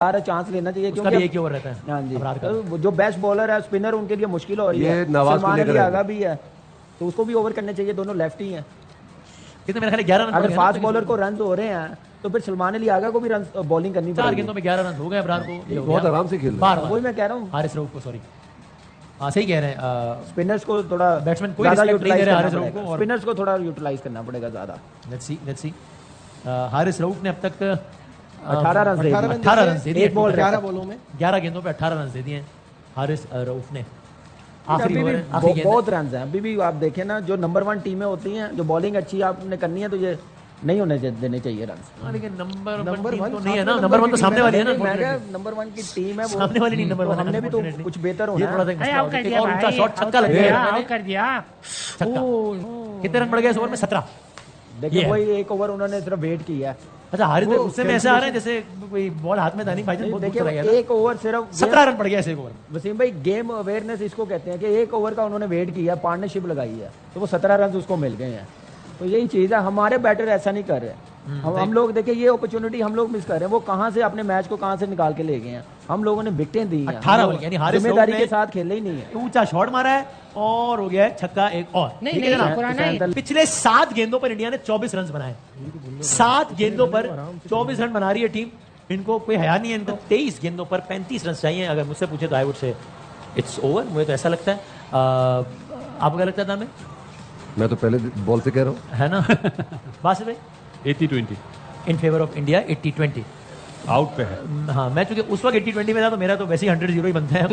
Chance लेना चाहिए क्योंकि एक ही ओवर रहता है। हाँ जी, तो जो बेस्ट बॉलर है स्पिनर उनके लिए मुश्किल हो रही है। सलमान अली आगा भी है तो उसको भी ओवर करने चाहिए, दोनों लेफ्ट ही हैं। कितने मेरे ख्याल 11 रन अगर फास्ट बॉलर को रन हो रहे हैं तो फिर सलमान अली आगा को भी रन बॉलिंग करनी पड़ेगी। 4 गेंदों में 11 रन हो गए अब्रार को, बहुत आराम से खेल रहा है। वही मैं कह रहा हूँ, हारिस रऊफ को, सॉरी हाँ सही कह रहे हैं, स्पिनर्स को थोड़ा बैट्समैन कोई रिस्पेक्ट नहीं दे रहे हारिस रऊफ को, और स्पिनर्स को थोड़ा यूटिलाइज करना पड़ेगा ज्यादा। लेट्स सी हारिस रऊफ ने अब तक 18 रन दे दिए, 11 बॉलों में 11 गेंदों पे 18 रन दे दिए हैं हारिस रऊफ ने। आखिरी ओवर बहुत रन हैं अभी भी। आप देखें ना, जो नंबर 1 टीमें होती हैं, जो बॉलिंग अच्छी आपने करनी है तो ये नहीं होने देने चाहिए रन। लेकिन नंबर 1 तो नहीं है ना, नंबर 1 तो सामने वाली है ना, नंबर 1 की टीम है वो, सामने वाली नहीं नंबर 1। हमने भी तो कुछ बेहतर होना है। और ऊंचा शॉट छक्का लग गया, आउट कर दिया। कितने रन बढ़ गए इस ओवर में? 17। देखिए वही एक ओवर उन्होंने सिर्फ वेट किया है। अच्छा हारिस भाई उससे में ऐसा आ रहा है जैसे कोई बॉल हाथ में था नहीं, भाईजान बहुत दूर चला गया। एक ओवर सिर्फ 17 रन पड़ गया इस ओवर। वसीम भाई गेम अवेयरनेस इसको कहते हैं कि एक ओवर का उन्होंने वेट किया, पार्टनरशिप लगाई है तो वो 17 रन उसको मिल गए हैं। तो यही चीज है, हमारे बैटर ऐसा नहीं कर रहे। हम लोग देखिए ये अपॉर्चुनिटी हम लोग मिस कर रहे हैं। वो कहां से अपने मैच को कहां से निकाल के ले गए हैं। हम लोगों ने विकेटें दी हैं, 18 बॉल यानी हारिस जिम्मेदारी के साथ खेले ही नहीं है। ऊंचा शॉट मारा है और हो गया है छक्का एक और। नहीं, पिछले 7 गेंदों पर इंडिया ने 24 रन बनाए। 7 गेंदों पर 24 रन बना रही है टीम। इनको कोई हया नहीं है। इनको 23 गेंदों पर 35 रन चाहिए। अगर मुझसे पूछे तो I would say it's over. मुझे तो ऐसा लगता है। आपको क्या लगता था? मैं तो पहले बॉल से कह रहा हूँ, है ना बासिर भाई? 80-20 in favour of India. 80-20 out पे है। हाँ, मैं चूंकि उस वक्त 80-20 में था तो मेरा तो वैसे ही 100-0 ही बनता है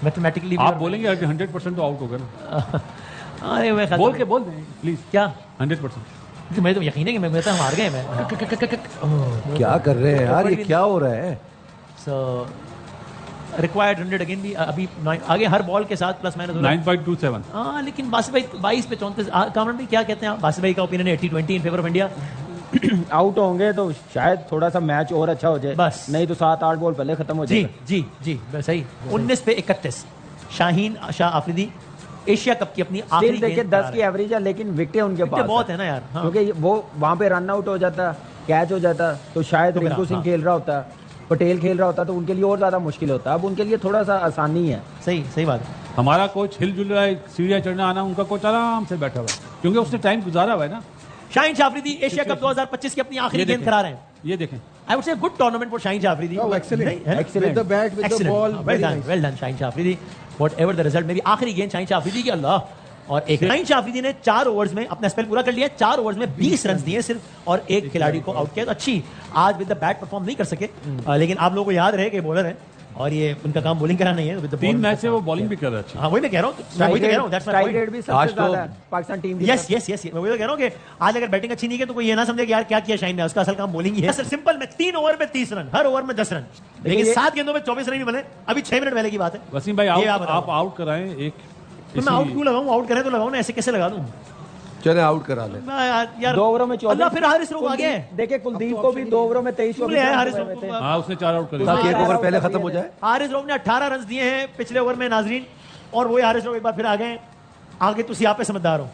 मैथमेटिकली। आप बोलेंगे कि 100% तो आउट होगा ना। अरे मैं बोल दें प्लीज। क्या 100%? मैं तो यकीन है कि मैं तो हार गए। मैं क्या कर रहे हैं यार, ये क्या हो रहा है? सो रिक्वायर्ड 100 अगेन भी अभी आगे हर बॉल के साथ प्लस माइनस 9.27। हाँ, लेकिन बासिर भाई 22 पे 34। कामरान भाई क्या कहते हैं? बासिर भाई का ओपिनियन है 80-20 in favour of India. Out होंगे तो शायद थोड़ा सा मैच और अच्छा हो जाए, बस नहीं तो 7-8 बॉल पहले खत्म हो जाएगा। जी सही। 19 पे 31 शाहीन शाह आफरीदी एशिया कप की अपनी आखिरी देखिए 10 की एवरेज है, लेकिन विकेटें उनके पास बहुत है ना यार। क्योंकि वो वहां पे रन आउट हो जाता, कैच हो जाता तो शायद रिंकू सिंह खेल रहा होता, पटेल खेल रहा होता तो उनके लिए और ज्यादा मुश्किल होता। अब उनके लिए थोड़ा सा आसानी है। सही बात है। हमारा कोच हिलजुल रहा है, सीढ़ियां चढ़ना आना, उनका कोच आराम से बैठा हुआ है क्योंकि उसने टाइम गुजारा हुआ है ना। शाहीन शाह आफरीदी एशिया कप 2025 की अपनी आखिरी गेंद करा रहे हैं। ये देखें, I would say good tournament for Shaheen Shah Afridi. Excellent. With the bat, with the ball, well done Shaheen Shah Afridi. Whatever the result, मेरी आखिरी गेंद शाहीन शाह आफरीदी की। अल्लाह। और एक शाहीन शाह आफरीदी ने 4 ओवर्स में अपना स्पेल पूरा कर लिया। 4 ओवर्स में 20 रन दिए सिर्फ, और एक खिलाड़ी को आउट किया। तो अच्छी आज विद द बैट परफॉर्म नहीं कर सके, लेकिन आप लोगों को याद रहे कि बॉलर है और ये उनका काम बॉलिंग कराना नहीं है। 3 मैच से वो बॉलिंग भी कर रहा है। हाँ, वही मैं कह रहा हूँ। That's my point. भी सबसे ज्यादा पाकिस्तान टीम। यस मैं वही तो कह रहा हूँ कि आज अगर बैटिंग अच्छी नहीं है तो कोई ये ना समझे कि यार क्या किया शाहीन ने। उसका असल काम बॉलिंग ही है। सिंपल में 3 ओवर में 30 रन, हर ओवर में 10 रन, लेकिन 7 गेंदों में 24 रन भी बने। अभी 6 मिनट पहले की बात है। वसीम भाई आप आउट कराएं एक। मैं आउट क्यों लगाऊं? आउट करें तो लगाऊं ना, ऐसे कैसे लगा दूं? चले आउट करा ले यार 2 ओवरों में 14। फिर हारिस रऊफ आ गए। देखिए कुलदीप को भी 2 ओवरों में 23 हारिस रऊफ। हाँ, उसने 4 आउट कर दिया ताकि एक ओवर पहले खत्म हो जाए। हारिस रऊफ ने 18 रन दिए हैं पिछले ओवर में नाजरीन, और वही हारिस रऊफ एक बार फिर आ गए। आगे तुम यहाँ पे समझदार हो।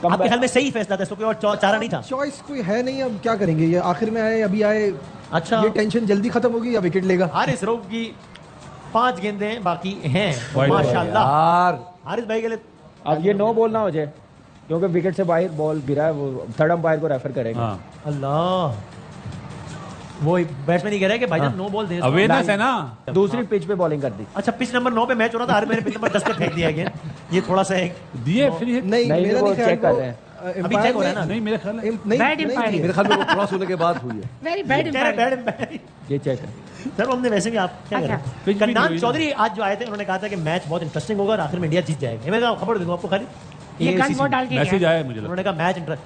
आपके ख्याल में सही फैसला था? कोई और चारा नहीं था? चॉइस कोई है नहीं। अब क्या करेंगे? ये आखिर में आए, अभी आए। अच्छा, ये टेंशन जल्दी खत्म होगी या विकेट लेगा? हारिस रऊफ की 5 गेंदें बाकी हैं माशाल्लाह। हारिस भाई के लिए अब ये 9 बॉल ना हो जाए क्योंकि विकेट से बाहर बॉल गिरा है, वो थर्ड अंपायर को रेफर करेगा। अल्लाह, वो बैट्समैन ही कह रहा है कि भाईजान 9 बॉल दे। अवेयरनेस है ना। दूसरी पिच पे बॉलिंग कर दी। अच्छा, पिच नंबर 9 पे मैच हो रहा था, हर मैंने पिच नंबर 10 पे फेंक दिया गेंद। ये थोड़ा सा एक दिए फिर नहीं, मेरा वो नहीं चेक कर रहे हैं। अभी चेक हो रहा है ना? नहीं, मेरे ख्याल में बैड एम्पायरिंग। मेरे ख्याल में वो क्रॉस होने के बाद हुई है। Very bad एम्पायरिंग। ये चेक है सर। हमने वैसे भी आप क्या कह रहे हैं? कन्नान चौधरी आज जो आए थे उन्होंने कहा था कि मैच बहुत इंटरेस्टिंग होगा और आखिर में इंडिया जीत जाएगी। मैं खबर दूंगा आपको, खाली ये गन वो डाल के मैसेज आया मुझे। उन्होंने कहा मैच इंटरेस्ट।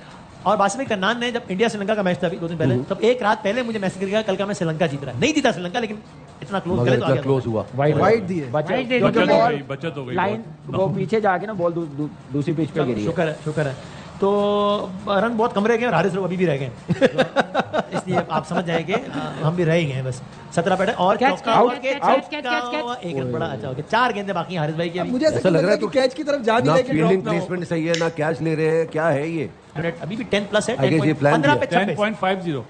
और बासिर भाई कन्नान ने जब इंडिया श्रीलंका का मैच था अभी 2 दिन पहले, तब एक रात पहले मुझे मैसेज किया कल का मैच श्रीलंका जीत रहा है। नहीं जीता श्रीलंका, लेकिन इतना क्लोज करे तो आगे क्लोज हुआ। वाइड दिए, बचत हो गई। लाइन वो पीछे जाके ना बॉल दूसरी पिच पे गिरी। शुक्र है। तो रन बहुत कम रह गए और हारिस रऊफ अभी भी रह गए। इसलिए आप समझ जाएंगे हम भी रह गए हैं। बस 17 बैट और एक रन बड़ा अच्छा हो गया। 4 गेंदें बाकी हारिस भाई की। मुझे ऐसा लग रहा है तो कैच की तरफ जा नहीं रहे। फील्डिंग प्लेसमेंट सही है ना, कैच ले रहे हैं, क्या है ये? अभी भी 10 प्लस है। 15 पे 10.50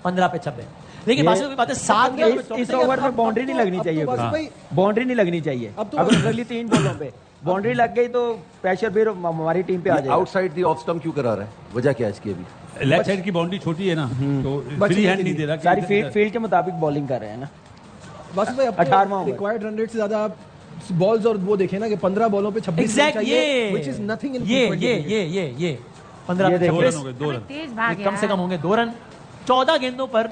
15 पे 26। देखिए बात है 7 इस ओवर में बाउंड्री नहीं लगनी चाहिए, बाउंड्री नहीं लगनी चाहिए। अब तो अगर अगली 3 बॉलों पे बाउंड्री लग गई तो प्रेशर फिर हमारी टीम पे आ जाएगा। आउटसाइड दी ऑफ स्टंप क्यों करा रहा है? वजह क्या है इसकी अभी? लेफ्ट साइड की बाउंड्री छोटी है ना, तो फ्री हैंड नहीं दे रहा। सारी फील्ड के मुताबिक बॉलिंग कर रहे हैं ना। बस भाई 18वां रिक्वायर्ड रन रेट से ज्यादा आप बॉल्स और वो देखें ना कि 15 बॉलों पे 26 रन एग्जैक्ट चाहिए, व्हिच इज नथिंग इन ये 15 ये पे देखो। 2 रन हो गए, 2 रन। तेज भाग कम से कम होंगे 2 रन। 14 गेंदों पर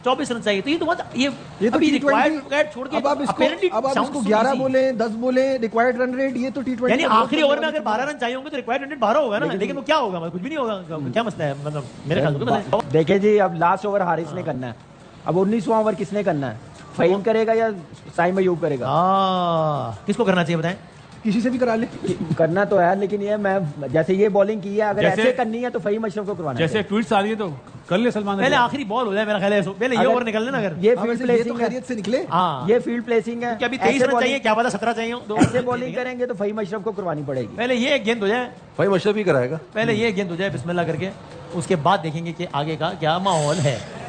24 रन चाहिए, तो ये तो बहुत ये तो अभी T20 रिक्वायर्ड छोड़ के अब आप apparently इसको 11 11 बोले 10 बोले रिक्वायर्ड रन रेट, ये तो T20 यानी आखिरी ओवर में अगर 12 रन चाहिए होंगे तो रिक्वायर्ड रन 12 होगा ना, लेकिन वो क्या होगा, मतलब कुछ भी नहीं होगा। क्या मसला है, मतलब मेरे ख्याल से पता है। देखे जी, अब लास्ट ओवर हारिस ने करना है। अब 19वां ओवर किसने करना है? फहीम करेगा या साइम अयूब करेगा? किसको करना चाहिए बताएं? किसी से भी करा ले। करना तो है, लेकिन ये मैं जैसे ये बॉलिंग की है, अगर जैसे- ऐसे करनी है तो फहीम अशरफ को करवाना जैसे चाहिए। ट्वीट्स आ रही है तो कर ले सलमान पहले अली। आखिरी बॉल हो जाए मेरा ख्याल है, पहले ये अगर- ओवर निकल लेना। अगर ये हाँ, फील्ड वैसे ये तो प्लेसिंग है, खैरियत से निकले। हाँ ये फील्ड प्लेसिंग है। कि अभी 23 ऐसे रन bowling- चाहिए, क्या पता 17 चाहिए हो, दो ऐसे बॉलिंग करेंगे तो फहीम अशरफ को करवानी पड़ेगी। पहले ये एक गेंद हो जाए, भाई मशरफ ही कराएगा। पहले ये गेंद हो जाए बिस्मिल्लाह करके, उसके बाद देखेंगे कि आगे का क्या माहौल है।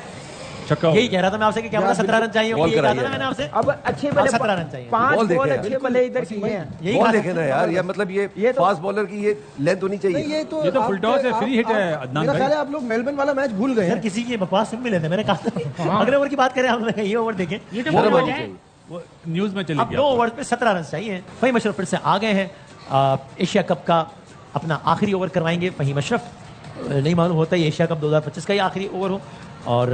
छक्का हो यही गया। कह रहा था मैं आपसे कि क्या पता 17 रन चाहिए होंगे, बॉल यही कहा था कराइए। ना मैंने आपसे। अब अच्छे भले 17 रन चाहिए। 5 बॉल बॉल देखे अच्छे भले इधर किए हैं। यही बॉल कहा देखे ना यार, ये मतलब ये ये तो- फास्ट बॉलर की ये लेंथ होनी नहीं, चाहिए। ये तो ये तो आप- फुल टॉस है, आप- फ्री हिट है, आप- अदनान मेरा भाई। ख्याल है आप लोग मेलबर्न वाला मैच भूल गए सर हैं। किसी की बकवास सुन भी लेते, मैंने कहा था अगले ओवर की बात करें, हम ये ओवर देखें। ये तो शर्म बॉल हो आनी जाए। चाहिए। वो न्यूज में चली अब 2 गया। ओवर पे 17 रन चाहिए। फहीम अशरफ फिर से आ गए हैं, एशिया कप का अपना आखिरी ओवर करवाएंगे फहीम अशरफ। नहीं मालूम होता है एशिया कप 2025 का ही आखिरी ओवर हो, और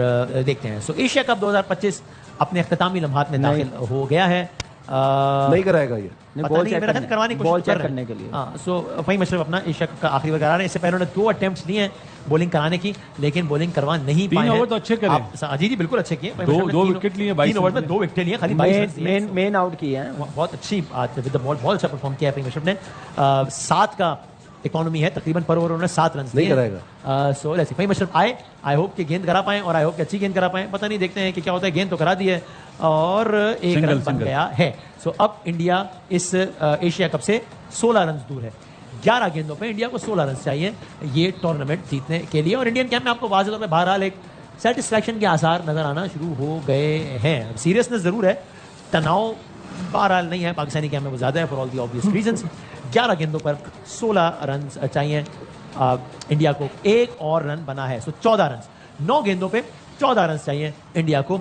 देखते हैं। सो एशिया कप 2025 अपने अख्तामी लम्हात में दाखिल हो गया है। नहीं कराएगा ये। नहीं, पता बॉल नहीं, चेक मेरा ख्याल करने- करवाने की बॉल कोशिश कर चेक रहे हैं। करने के लिए। हाँ, सो फहीम अशरफ अपना एशिया कप का आखिरी ओवर करा रहे हैं। इससे पहले उन्होंने 2 अटेम्प्ट्स लिए हैं बॉलिंग कराने की, लेकिन बॉलिंग करवा नहीं 3 पाए हैं। ओवर तो अच्छे करे। जी जी बिल्कुल अच्छे किए। फहीम अशरफ ने दो 3 विकेट लिए, 22 ओवर में रन 2 विकेट लिए, खाली 22 रन दिए। मेन आउट किए हैं। बहुत अच्छी आज विद द बॉल बहुत अच्छा परफॉर्म किया है फहीम अशरफ ने। 7 का इकोनॉमी है तकरीबन, पर ओवर उन्होंने 7 रन नहीं कराएगा। सो ऐसे फहीम अशरफ आए, आई होप कि गेंद करा पाए, और आई होप कि अच्छी गेंद करा पाए। पता नहीं, देखते हैं कि क्या होता है। गेंद तो करा दी है और एक सिंगल, रन बन सिंगल। गया है। सो अब इंडिया इस एशिया कप से 16 रन दूर है। 11 गेंदों पे इंडिया को 16 रन चाहिए ये टूर्नामेंट जीतने के लिए, और इंडियन कैंप में आपको वाज़ेह तौर पे बहरहाल एक सेटिस्फैक्शन के आसार नजर आना शुरू हो गए हैं। सीरियसनेस जरूर है, तनाव बहरहाल नहीं है पाकिस्तानी कैंप में, वो ज़्यादा है for all the obvious reasons. 11 गेंदों पर 16 रन चाहिए इंडिया को, एक और रन बना है, सो 14 रन। 9 गेंदों पे 14 रन चाहिए इंडिया को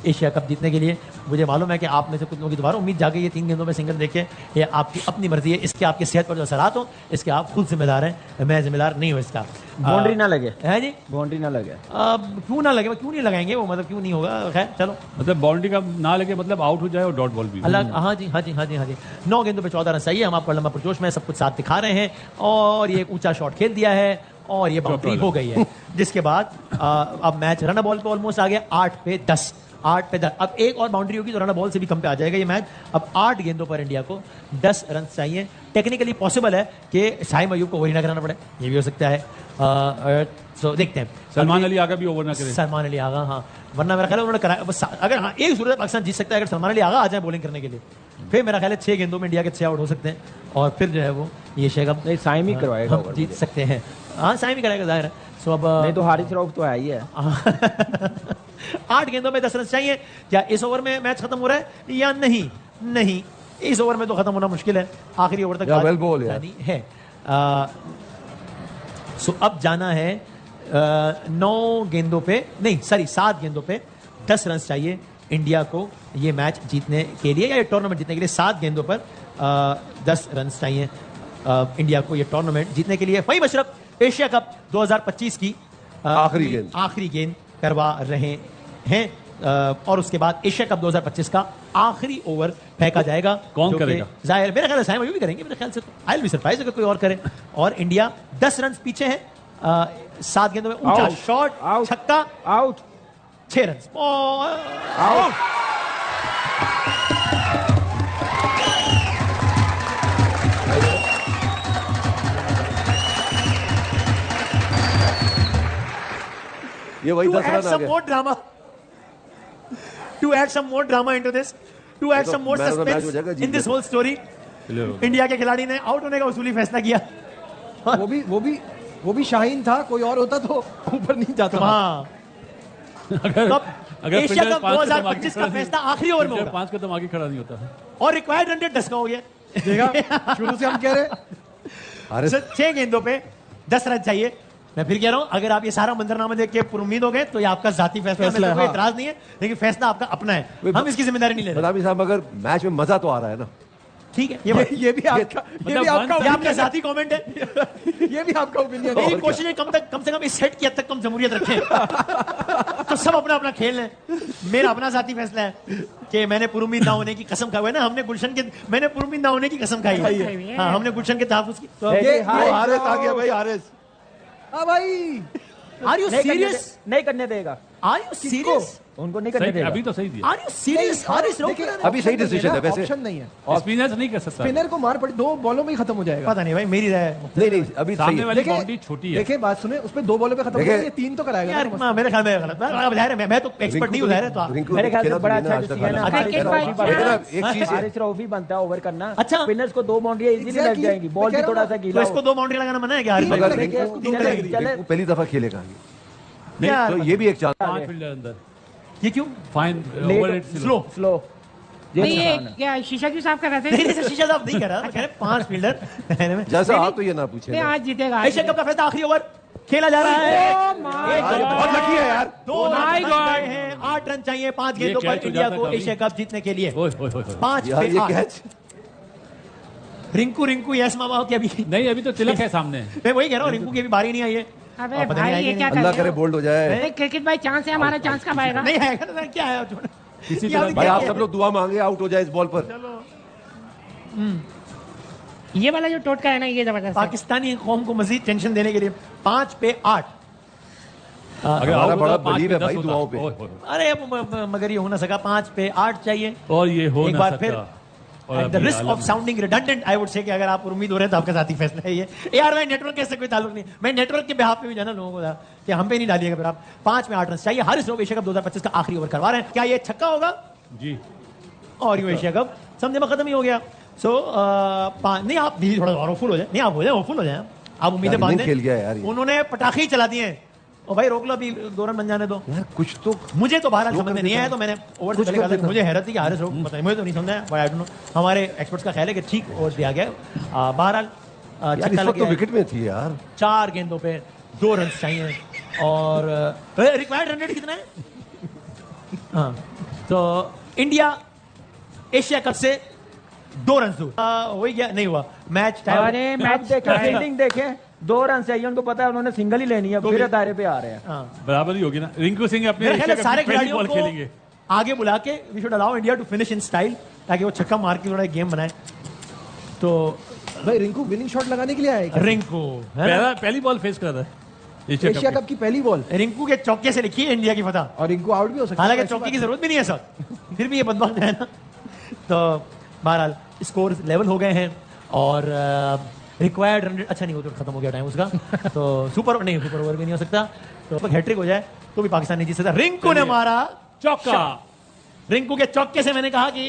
एशिया कप जीतने के लिए। मुझे मालूम है कि आप में से कुछ लोगों की दोबारा उम्मीद जागे ये 3 गेंदों में सिंगल देखे, ये आपकी अपनी मर्जी है, इसके आपकी सेहत पर जो असरात हो इसके आप खुद जिम्मेदार हैं, मैं जिम्मेदार नहीं हूँ इसका। बाउंड्री ना लगे, है जी, बाउंड्री ना लगे। क्यों ना लगे, क्यों नहीं लगाएंगे वो, मतलब क्यों नहीं होगा, खैर चलो। मतलब बाउंड्री का ना लगे, मतलब आउट हो जाए और डॉट बॉल भी हो। अलग, हाँ जी हाँ जी हाँ जी हाँ जी। 9 गेंदों पे 14 रन चाहिए। हम आपको लंबा पुरजोश में सब कुछ साथ दिखा रहे हैं, और ये एक ऊंचा शॉट खेल दिया है और ये बाउंड्री हो गई है। जिसके बाद अब मैच रन बॉल पे ऑलमोस्ट आ गया, 8 पे 10। अब एक और बाउंड्री होगी तो रन बॉल से भी कम पे आ जाएगा ये मैच। अब 8 गेंदों पर इंडिया को 10 रन चाहिए। टेक्निकली पॉसिबल है कि साइम अयूब को वही ना कराना पड़े, ये भी हो सकता है। सो देखते हैं। सलमान अली आगा भी ओवर ना करे। सलमान अली आगा, हाँ, वरना मेरा ख्याल है उन्होंने कराया बस। अगर हाँ एक सूरत पाकिस्तान जीत सकता है अगर सलमान अली आगा आ जाए बॉलिंग करने के लिए, फिर मेरा ख्याल है 6 गेंदों में इंडिया के 6 आउट हो सकते हैं, और फिर जो है वो ये शेखब नहीं, साइम ही करवाएगा हम over जीत सकते हैं। हाँ साइम ही कराएगा, जाहिर है। सो अब नहीं तो हारिस रऊफ तो है ही है। 8 गेंदों में 10 रन चाहिए। क्या इस ओवर में मैच खत्म हो रहा है या नहीं? नहीं, इस ओवर में तो खत्म होना मुश्किल है, आखिरी ओवर तक या बात well ball यार। जानी है। सो अब जाना है 9 गेंदों पे, नहीं सॉरी 7 गेंदों पे 10 रन चाहिए इंडिया को ये मैच जीतने के लिए, या ये टूर्नामेंट जीतने के लिए। 7 गेंदों पर 10 रन चाहिए इंडिया को ये टूर्नामेंट जीतने के लिए। फहीम अशरफ एशिया कप 2025 की आखिरी गेंद करवा रहे हैं, और उसके बाद एशिया कप 2025 का आखिरी ओवर फेंका जाएगा। कौन जो कि करेगा? जाहिर है, मेरा ख्याल है साइम अयूब भी करेंगे मेरे ख्याल से, तो आई विल बी सरप्राइज अगर कोई और करे। और इंडिया 10 रन पीछे है। 7 गेंदों में ऊंचा आउट, शॉट, आउट, छक्का, आउट, 6 रन। आउट। ये वही To 10 add रन आ some गए। more drama, to add some more drama into this, to add तो some more man of the match suspense हो जाएगा, जीत in this गए। whole story, इंडिया के खिलाड़ी ने आउट होने का उसूली फैसला किया। वो भी शाहीन था, कोई और होता तो ऊपर नहीं जाता। हाँ, अगर एशिया पिंडर कप पांच कदम 2025 का आगे फैसला आखिरी ओवर में होगा 5 कदम आगे खड़ा नहीं होता। और रिक्वायर्ड रन रेट 10 का हो गया। देखा शुरू से हम कह रहे अरे 6 गेंदों पे 10 रन चाहिए। मैं फिर कह रहा हूं, अगर आप ये सारा मंजरनामा देख के पुरुम्मीद हो गए तो ये आपका जाती फैसला है, कोई इतराज नहीं है, लेकिन फैसला आपका अपना है, हम इसकी जिम्मेदारी नहीं ले रहे। बदामी साहब, मगर मैच में मजा तो आ रहा है ना? ठीक है, ये भी आपका ये आपका साथी कमेंट है। ये भी आपका ओपिनियन मेरी है। कोशिश है कम से कम इस सेट की हद तक कम जमहूरियत रखें। तो सब अपना अपना खेल लें। मेरा अपना साथी फैसला है कि मैंने पुरुम्मीद ना होने की कसम खाई है ना, मैंने पुरुम्मीद ना होने की कसम खाई है। हाँ, हमने गुलशन के तहफ्फुज़ की। तो ये हारिस आ गया भाई, हारिस। हाँ भाई, आर यू सीरियस? नहीं करने देगा, आर यू सीरियस? उनको नहीं करने सही, देगा। अभी तो सही दिया। Are you serious? हारिस रोक देखिए, रहे हैं। अभी सही डिसीजन है वैसे। ऑप्शन नहीं है, स्पिनर्स नहीं कर सकता। स्पिनर को मार पड़ी 2 बॉलों में ही खत्म हो जाएगा। पता नहीं भाई, मेरी राय है। नहीं नहीं, अभी सही सामने है। वाली बाउंड्री छोटी है। देखिए बात सुने, उस पे 2 बॉलों पे खत्म हो देखिए, जाएगा, ये 3 तो कराएगा यार ना। मेरे ख्याल में गलत है। मैं तो एक्सपर्ट नहीं हूं, ज़ाहिर है। तो आप- रिंकू मेरे ख्याल से खेला तो बड़ा नहीं ना अच्छा आज तक डिसीजन है। हारिस। क्रिकेट भाई, लेकिन अब एक चीज है, हारिस ट्रॉफी बनता है ओवर करना। अच्छा। स्पिनर्स को 2 बाउंड्रियां इजीली लग Exactly. जाएंगी, बॉल मैं भी कह थोड़ा रहा सा हूं तो गीला इसको 2 बाउंड्री लगाना मना है क्या? हारिस तीन भाई? मगर लग गया, इसको 2 चले- लग गया। चले- रिंकू पहली दफा खेलेगा ये। यार, तो ये भी एक चांस। 5 फील्डर अंदर। ये क्यों? Fine Late- over rate slow. Slow नहीं ये क्या शीशा क्यों साफ कर रहे नहीं थे? नहीं, शीशा साहब नहीं कह रहा, कह रहे 5 फील्डर। जैसा आप तो ये ना पूछे नहीं, आज जीतेगा। एशिया कप का फैसला आखिरी ओवर खेला जा रहा है। बहुत लकी है यार। 2 my रन God. गए हैं, 8 रन चाहिए 5 गेंदों ये पर कैच हो इंडिया जाता को कभी। एशिया कप जीतने के लिए। ओए ओए ओए। 5 यार पे ये 8। कैच रिंकू यस मामा हो कि अभी नहीं, अभी तो तिलक है सामने। मैं वही कह रहा हूँ, रिंकू की अभी बारी नहीं आई है। अबे और पता नहीं भाई आएगी ये क्या नहीं। कर अल्लाह रहे करे हो? बोल्ड हो जाए। अरे क्रिकेट भाई चांस है, हमारा चांस कब आएगा? नहीं आएगा तो क्या है? किसी क्या तरह भी भाई क्या आप है? सब लोग दुआ मांगे आउट हो जाए इस बॉल पर। ये वाला जो टोटका है ना, ये जबरदस्त है। पाकिस्तानी कौम को मजीद टेंशन देने के लिए 5 पे 8। अगर हमारा आउट बड़ा होता, 5 belief पे है 10 भाई होता। दुआओं पे। ओए, ओए, ओए। अरे अब मगर ये हो ना सका। 5 पे 8 चाहिए। और ये हो एक ना बार सकता। फिर और एट द अभी risk Alam of sounding redundant I would say कि अगर आप उम्मीद हो रहे हैं तो आपका साथी फैसला है ये। यार मैं नेटवर्क के से कोई ताल्लुक नहीं, मैं नेटवर्क के बिहाफ पे भी जाना लोगों को था कि हम पे नहीं डालिएगा। फिर आप 5 में 8 रन चाहिए। हारिस रोक एशिया कप 2025 का आखिरी ओवर करवा रहे हैं। क्या ये छक्का होगा? जी। और यूं एशिया कप समझे में खत्म ही हो गया। सो नहीं, आप भी थोड़ा और फुल हो जाए। नहीं, आप हो जाए, फुल हो जाए। आप उम्मीदें यार, बांधें। खेल गया यार ये। उन्होंने पटाखे ही चला दिए हैं। और भाई रोक लो, अभी 2 रन बन जाने दो। यार कुछ तो मुझे तो बहरहाल रोक समझ में कर नहीं देता आया, तो मैंने ओवर से कुछ पहले कर कहा था, देता। मुझे हैरत थी कि हारिस रोक, पता नहीं, मुझे तो नहीं समझा है। आई डोंट नो, हमारे एक्सपर्ट्स का ख्याल है कि ठीक ओवर दिया गया। बहरहाल यार इस छक्का लग वक्त तो गया है। विकेट में थी यार। 4 गेंदों पे 2 रन चाहिए। और रिक्वायर्ड रन रेट कितना है? हाँ, तो इंडिया एशिया कप से 2 रन दूर। वही क्या नहीं हुआ मैच टाइम। अरे अब मैच देखें, फील्डिंग देखें, 2 रन चाहिए, उनको पता है उन्होंने सिंगल ही लेनी है, तो फिर भी- दायरे पे आ रहे हैं। हाँ, बराबर ही होगी ना। रिंकू सिंह अपने मेरे ख्याल एशिया है कप सारे की पहली खिलाड़ियों बॉल को खेलेंगे। आगे बुला के we should allow India to finish in style, ताकि वो छक्का मार के थोड़ा गेम बनाए। तो भाई रिंकू विनिंग शॉट लगाने के लिए आया क्या? रिंकू है ना? पहली बॉल फेस कर रहा है एशिया कप की पहली बॉल, रिंकू के चौके से लिखी है इंडिया की फतह। और रिंकू आउट भी हो सकता है। हालांकि ऐसी चौके बात की नहीं। जरूरत भी नहीं है सर, फिर भी ये बदमाश है ना। तो बहरहाल स्कोर लेवल हो गए हैं। और रिक्वायर्ड रन, अच्छा नहीं, वो तो खत्म हो गया टाइम उसका। तो सुपर ओवर भी नहीं हो सकता। तो हैट्रिक हो जाए तो भी पाकिस्तान नहीं जीत सकता। रिंकू ने मारा चौका। रिंकू के चौके से मैंने कहा कि